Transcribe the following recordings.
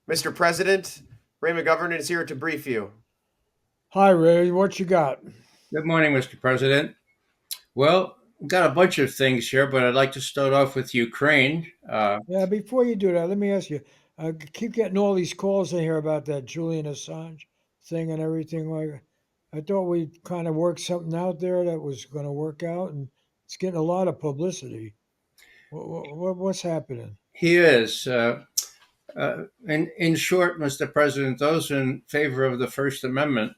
Mr. President, Ray McGovern is here to brief you. Hi, Ray. What you got? Good morning, Mr. President. Well, we've got a bunch of things here, but I'd like to start off with Ukraine. Yeah, before you do that, let me ask you. I keep getting all these calls in here about that Julian Assange thing and everything. Like, I thought we kind of worked something out there that was going to work out, and it's getting a lot of publicity. What's happening? He is, in short, Mr. President, those in favor of the First Amendment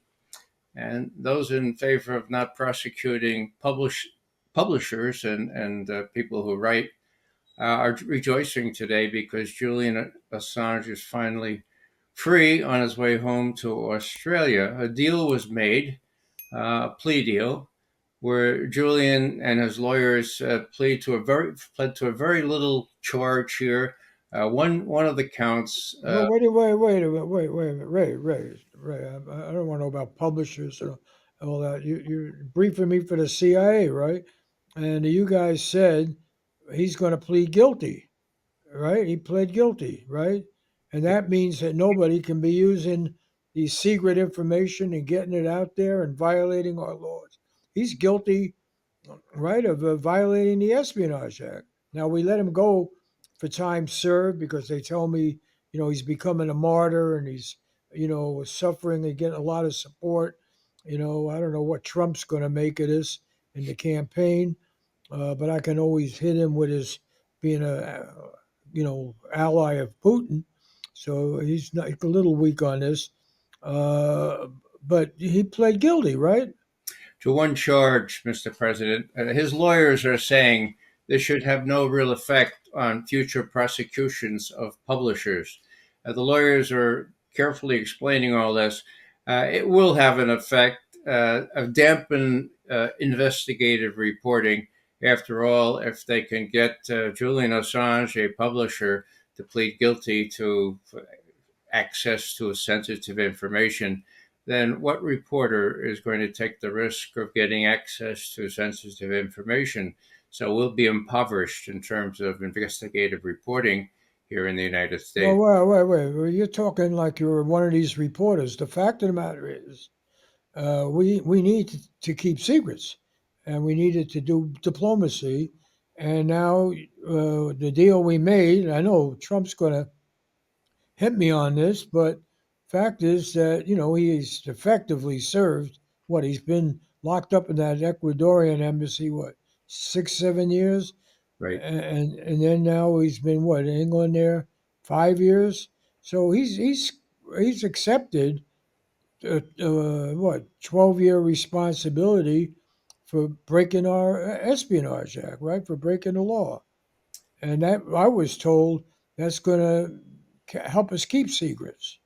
and those in favor of not prosecuting publishers and people who write are rejoicing today because Julian Assange is finally free on his way home to Australia. A deal was made, a plea deal, where Julian and his lawyers pled to a very little charge here. One of the counts. Well, wait, Ray. I don't want to know about publishers and all that. You're briefing me for the CIA, right? And you guys said he's going to plead guilty. Right? He pled guilty, right? And that means that nobody can be using these secret information and getting it out there and violating our laws. He's guilty, right, of violating the Espionage Act. Now we let him go for time served because they tell me, he's becoming a martyr and he's, suffering and getting a lot of support. I don't know what Trump's going to make of this in the campaign, but I can always hit him with his being a ally of Putin. So he's not a little weak on this, uh, but he pled guilty, right? To one charge, Mr. President. His lawyers are saying this should have no real effect on future prosecutions of publishers. The lawyers are carefully explaining all this. It will have an effect of dampen investigative reporting. After all, if they can get Julian Assange, a publisher, to plead guilty to access to sensitive information, then what reporter is going to take the risk of getting access to sensitive information? So we'll be impoverished in terms of investigative reporting here in the United Well, States. wait. You're talking like you're one of these reporters. The fact of the matter is, we need to keep secrets, and we needed to do diplomacy. And now the deal we made, I know Trump's going to hit me on this, but fact is that he's effectively served what he's been locked up in that Ecuadorian embassy, what, 6 7 years, Right. and then now he's been what, in England there 5 years. So he's accepted what, 12-year responsibility for breaking our Espionage Act, right? For breaking the law, and that I was told that's going to help us keep secrets.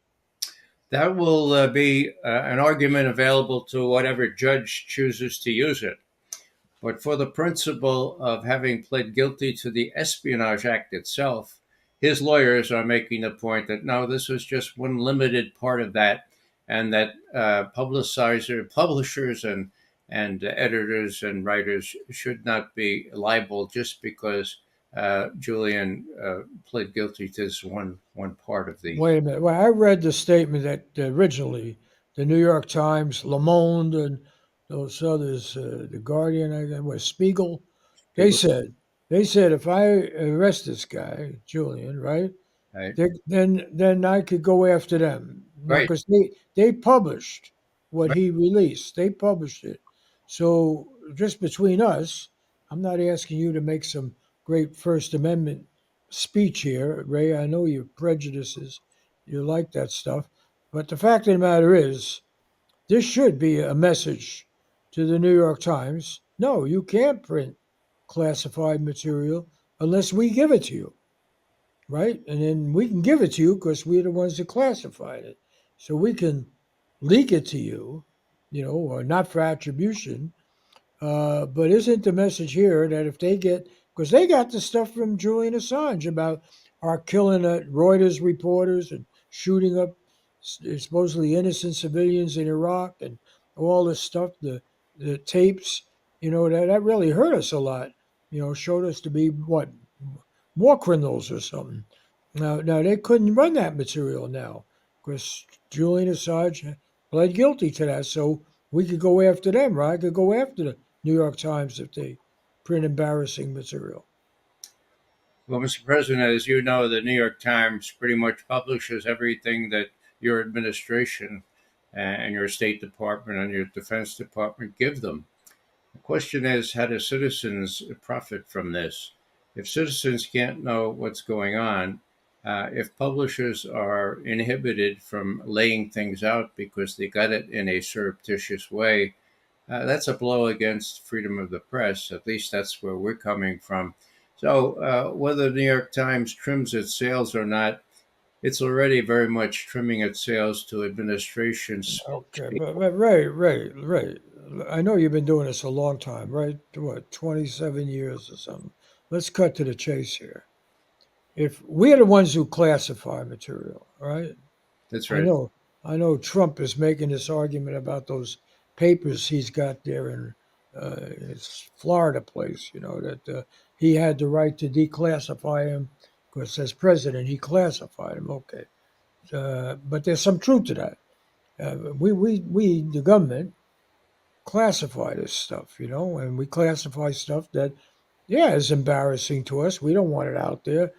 That will be an argument available to whatever judge chooses to use it. But for the principle of having pled guilty to the Espionage Act itself, his lawyers are making the point that no, this was just one limited part of that, and that publishers and editors and writers should not be liable just because Julian pled guilty to this one part of the. Wait a minute. Well, I read the statement that originally the New York Times, Le Monde, and those others, the Guardian, I guess, was Spiegel. They People, said they said if I arrest this guy Julian, right, right? then I could go after them now Right. because they published what he released. They published it. So just between us, I'm not asking you to make some great First Amendment speech here, Ray. I know your prejudices, you like that stuff, but the fact of the matter is, this should be a message to the New York Times. No, you can't print classified material unless we give it to you, right? And then we can give it to you because we're the ones that classified it. So we can leak it to you, or not for attribution. But isn't the message here that if they get, because they got the stuff from Julian Assange about our killing Reuters reporters and shooting up supposedly innocent civilians in Iraq and all this stuff, the tapes, that really hurt us a lot. Showed us to be what, war criminals or something. Now they couldn't run that material now because Julian Assange pled guilty to that. So we could go after them, right? I could go after the New York Times if they print embarrassing material. Well, Mr. President, as you know, the New York Times pretty much publishes everything that your administration and your State Department and your Defense Department give them. The question is, how do citizens profit from this? If citizens can't know what's going on, if publishers are inhibited from laying things out because they got it in a surreptitious way, that's a blow against freedom of the press. At least that's where we're coming from. So, whether the New York Times trims its sails or not, it's already very much trimming its sails to administration's Okay, spokespeople. but Ray. I know you've been doing this a long time, right? What, 27 years or something? Let's cut to the chase here. If we're the ones who classify material, right? That's I right. know, I know Trump is making this argument about those papers he's got there in his Florida place, that he had the right to declassify him because as president, he classified him. Okay. But there's some truth to that. The government, classify this stuff, and we classify stuff that, yeah, is embarrassing to us. We don't want it out there.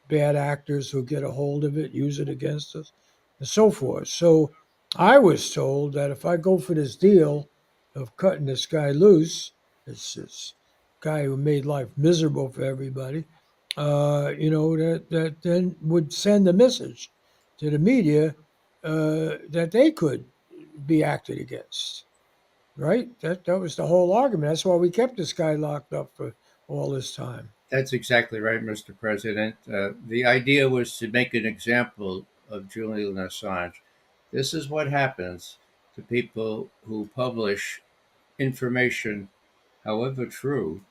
Bad actors who get a hold of it, use it against us, and so forth. So I was told that if I go for this deal of cutting this guy loose, this guy who made life miserable for everybody, that then would send a message to the media that they could be acted against. Right? That was the whole argument. That's why we kept this guy locked up for all this time. That's exactly right, Mr. President. The idea was to make an example of Julian Assange. This is what happens to people who publish information, however true,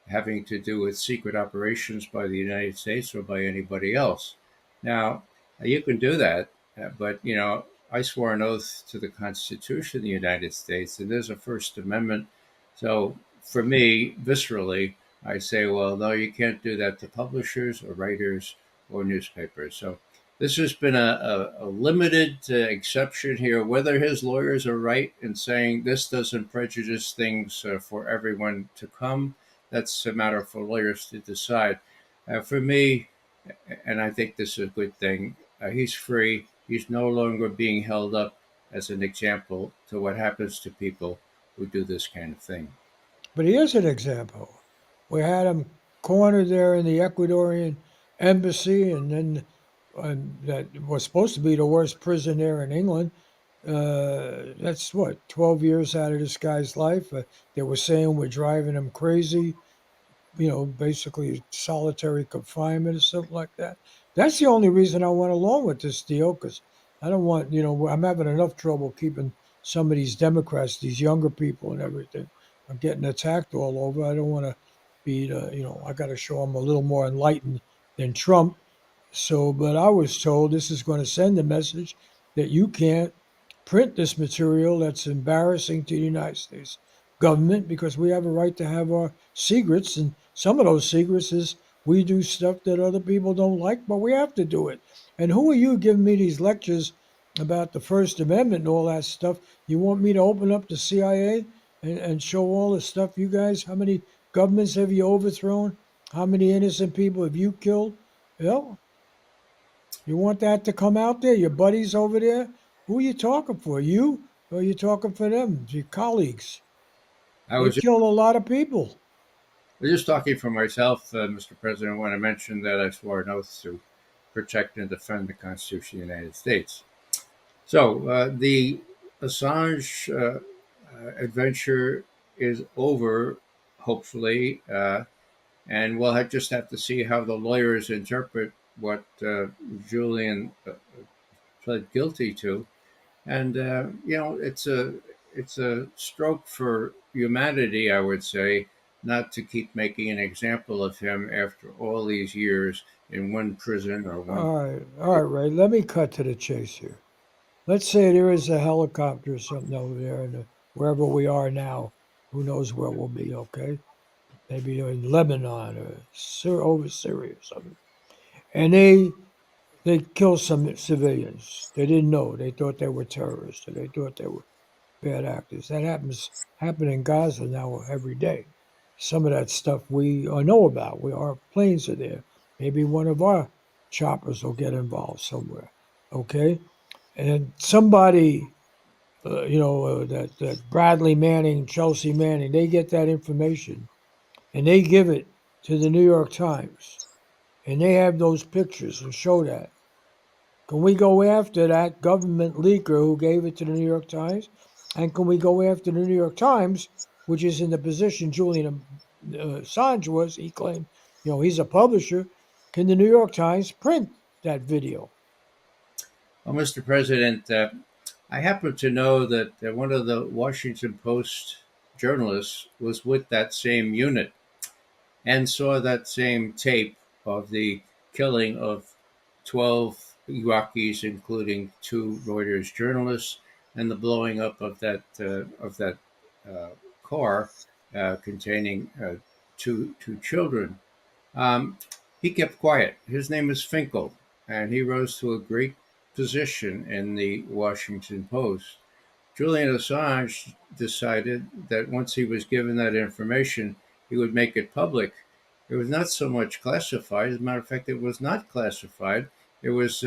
having to do with secret operations by the United States or by anybody else. Now, you can do that, but I swore an oath to the Constitution of the United States, and there's a First Amendment. So, for me, viscerally, I say, well, no, you can't do that to publishers or writers or newspapers. So, this has been a limited exception here. Whether his lawyers are right in saying this doesn't prejudice things for everyone to come, that's a matter for lawyers to decide. For me, and I think this is a good thing, he's free. He's no longer being held up as an example to what happens to people who do this kind of thing. But he is an example. We had him cornered there in the Ecuadorian Embassy, and then that was supposed to be the worst prison there in England. That's what, 12 years out of this guy's life. They were saying we're driving him crazy, basically solitary confinement or something like that. That's the only reason I went along with this deal because I don't want, I'm having enough trouble keeping some of these Democrats, these younger people and everything, are getting attacked all over. I don't want to be, I got to show them a little more enlightened than Trump. So, but I was told this is going to send a message that you can't print this material that's embarrassing to the United States government because we have a right to have our secrets. And some of those secrets is we do stuff that other people don't like, but we have to do it. And who are you giving me these lectures about the First Amendment and all that stuff? You want me to open up the CIA and show all the stuff you guys, how many governments have you overthrown? How many innocent people have you killed? Well, you want that to come out there? Your buddies over there? Who are you talking for? You? Or are you talking for them? Your colleagues? I They was killed a lot of people. just talking for myself, Mr. President, when I mentioned that I swore an oath to protect and defend the Constitution of the United States. So, the Assange adventure is over, hopefully, and we'll just have to see how the lawyers interpret what Julian pled guilty to. And it's a stroke for humanity, I would say, not to keep making an example of him after all these years in one prison or one. All right, Ray. Let me cut to the chase here. Let's say there is a helicopter or something over there, wherever we are now. Who knows where we'll be? Okay, maybe in Lebanon or over Syria or something. And they they killed some civilians. They didn't know. They thought they were terrorists, or they thought they were bad actors. That happen in Gaza now every day. Some of that stuff we know about. Our planes are there. Maybe one of our choppers will get involved somewhere. Okay, and somebody, that Bradley Manning, Chelsea Manning, they get that information and they give it to the New York Times, and they have those pictures and show that. Can we go after that government leaker who gave it to the New York Times? And can we go after the New York Times, which is in the position Julian Assange was? He claimed, he's a publisher. Can the New York Times print that video? Well, Mr. President, I happen to know that one of the Washington Post journalists was with that same unit and saw that same tape of the killing of 12 Iraqis, including two Reuters journalists, and the blowing up of that uh, car containing two children. Um, he kept quiet. His name is Finkel, and he rose to a great position in the Washington Post. Julian Assange decided that once he was given that information, he would make it public. It was not so much classified. As a matter of fact, it was not classified. It was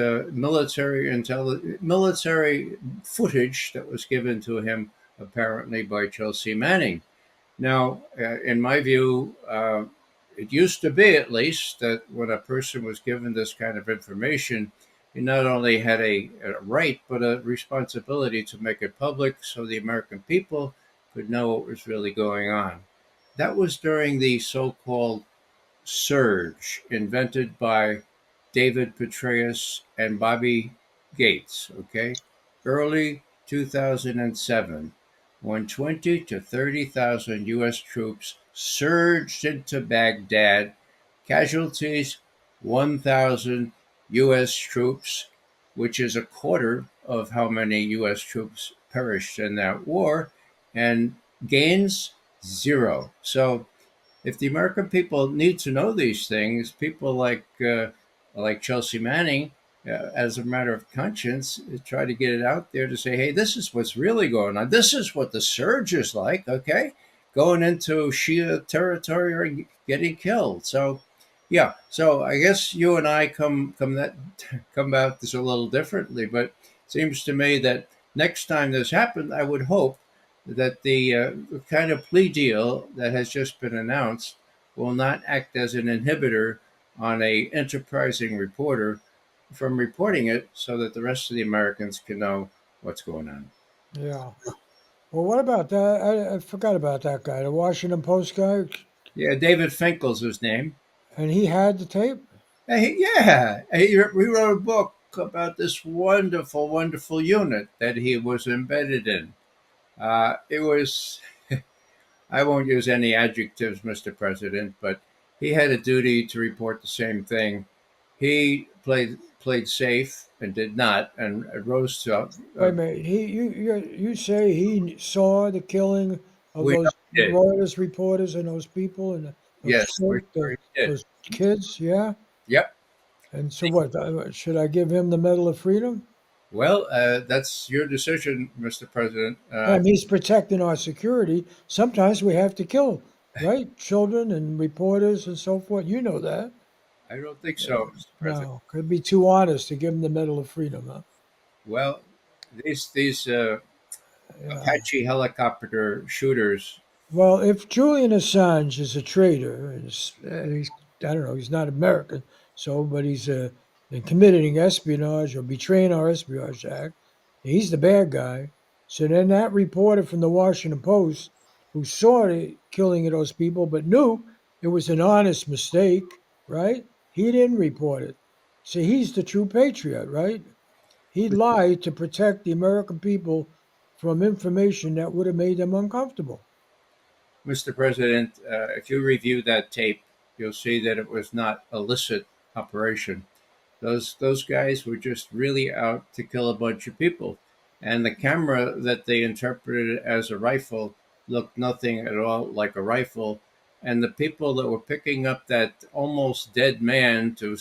military footage that was given to him, apparently by Chelsea Manning. Now, in my view, it used to be at least that when a person was given this kind of information, he not only had a right, but a responsibility to make it public so the American people could know what was really going on. That was during the so called surge invented by David Petraeus and Bobby Gates, okay? Early 2007, when 20 to 30,000 U.S. troops surged into Baghdad, casualties 1,000 U.S. troops, which is a quarter of how many U.S. troops perished in that war, and gains zero. So if the American people need to know these things, people like Chelsea Manning, as a matter of conscience, try to get it out there to say, "Hey, this is what's really going on. This is what the surge is like." Okay, going into Shia territory or getting killed. So, yeah. So I guess you and I come about this a little differently, but it seems to me that next time this happens, I would hope that the kind of plea deal that has just been announced will not act as an inhibitor on a enterprising reporter from reporting it so that the rest of the Americans can know what's going on. Yeah. Well, what about that? I forgot about that guy, the Washington Post guy, Yeah, David Finkel's his name. and he had the tape. Yeah, we wrote a book about this wonderful, wonderful unit that he was embedded in. It was I won't use any adjectives, Mr. President, but he had a duty to report the same thing. He played safe and did not, and rose to. Wait a minute. You say he saw the killing of We know those he did. Reuters reporters and those people and those Yes, we're sure he did. those kids, yeah. Yep. And so what? Should I give him the Medal of Freedom? Well, that's your decision, Mr. President. He's protecting our security. Sometimes we have to kill, right? Children and reporters and so forth. You know that. I don't think so, Mr. President. No, could be too honest to give him the Medal of Freedom, huh? Well, these Yeah. Apache helicopter shooters. Well, if Julian Assange is a traitor, and he's I don't know, he's not American, but he's been committing espionage or betraying our Espionage Act, he's the bad guy. So then that reporter from the Washington Post who saw the killing of those people but knew it was an honest mistake, right? He didn't report it. So he's the true patriot, right? He lied to protect the American people from information that would have made them uncomfortable. Mr. President, if you review that tape, you'll see that it was not illicit operation. Those guys were just really out to kill a bunch of people, and the camera that they interpreted as a rifle looked nothing at all like a rifle. And the people that were picking up that almost dead man to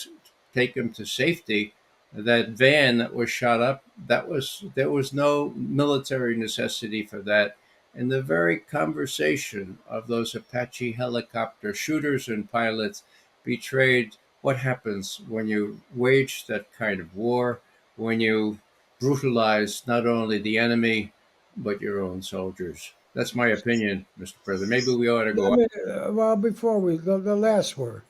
take him to safety That van that was shot up, there was no military necessity for that. And the very conversation of those Apache helicopter shooters and pilots betrayed what happens when you wage that kind of war, when you brutalize not only the enemy, but your own soldiers. That's my opinion, Mr. President. Maybe we ought to I go on. mean, well, before the last word,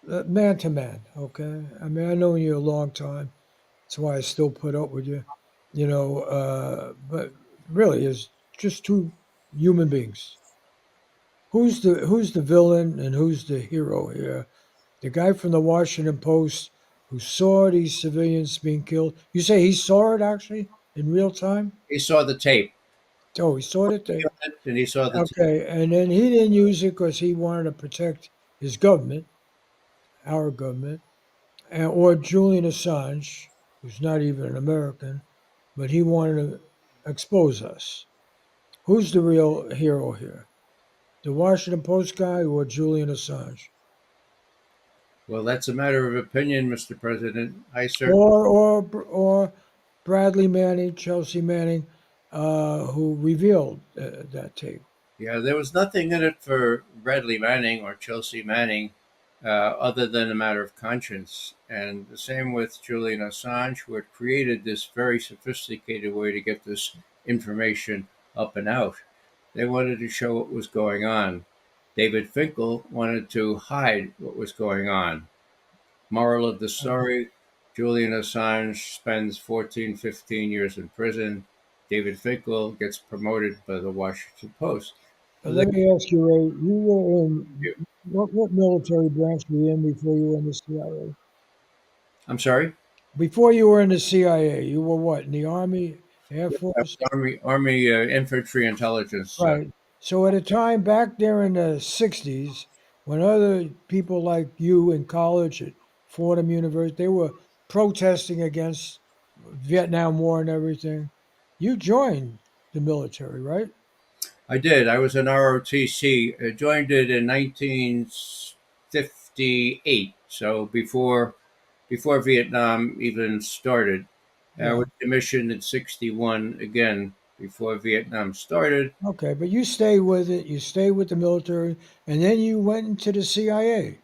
man to man, okay? I mean, I know you a long time. That's why I still put up with you, but really, it's just two human beings. Who's the villain and who's the hero here? The guy from the Washington Post who saw these civilians being killed. You say he saw it actually in real time? He saw the tape, Oh, he saw it there. and he saw the tape. Okay, and then he didn't use it because he wanted to protect his government, our government, or Julian Assange, who's not even an American, but he wanted to expose us. Who's the real hero here? The Washington Post guy or Julian Assange? Well, that's a matter of opinion, Mr. President. I certainly. Or Bradley Manning, Chelsea Manning, who revealed that tape. Yeah, there was nothing in it for Bradley Manning or Chelsea Manning other than a matter of conscience. And the same with Julian Assange, who had created this very sophisticated way to get this information up and out. They wanted to show what was going on. David Finkel wanted to hide what was going on. Moral of the story: Julian Assange spends 14, 15 years in prison. David Finkel gets promoted by the Washington Post. Let me ask you, Ray, you were in what military branch were you in before you were in the CIA? I'm sorry? Before you were in the CIA, you were what, in the Army, Air That Force? was Army Infantry Intelligence. Right. So at a time back there in the 60s, when other people like you in college at Fordham University, they were protesting against Vietnam War and everything, you joined the military, right? I did. I was an ROTC. I joined it in 1958, so before Vietnam even started. I Yeah. was commissioned in 61 again before Vietnam started. Okay, but you stayed with it, you stayed with the military, and then you went into the CIA.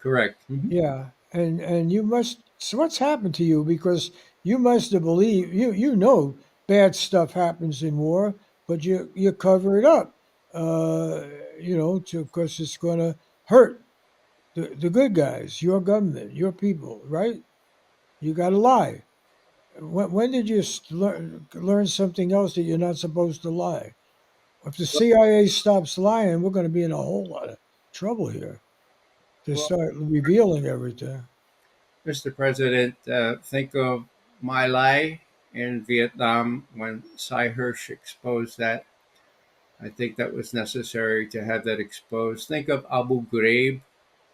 Correct. Mhm. Yeah, and you must. So what's happened to you? Because you must have believed you know bad stuff happens in war, but you cover it up. Uh, to because it's going to hurt the good guys, your government, your people, right? You got to lie. When did you learn something else that you're not supposed to lie? If the CIA stops lying, we're going to be in a whole lot of trouble here. They Well, start revealing everything. Mr. President, think of My Lai in Vietnam when Sy Hersh exposed that. I think that was necessary to have that exposed. Think of Abu Ghraib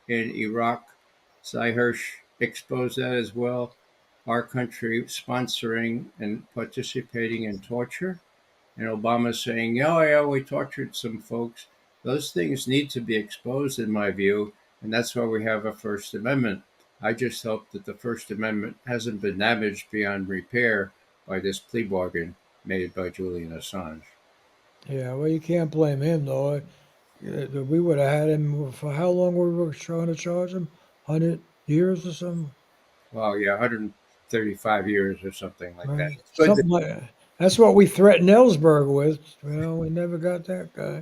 in Iraq. Sy Hersh exposed that as well. Our country sponsoring and participating in torture. And Obama saying, yeah, yeah, we tortured some folks. Those things need to be exposed, in my view. And that's why we have a First Amendment. I just hope that the First Amendment hasn't been damaged beyond repair by this plea bargain made by Julian Assange. Yeah, well, you can't blame him though. We would have had him for how long we were trying to charge him? 100 years or something, Well, yeah, 135 years or something like that. right? It's good. Something like that. That's what we threatened Ellsberg with. Well, we never got that guy.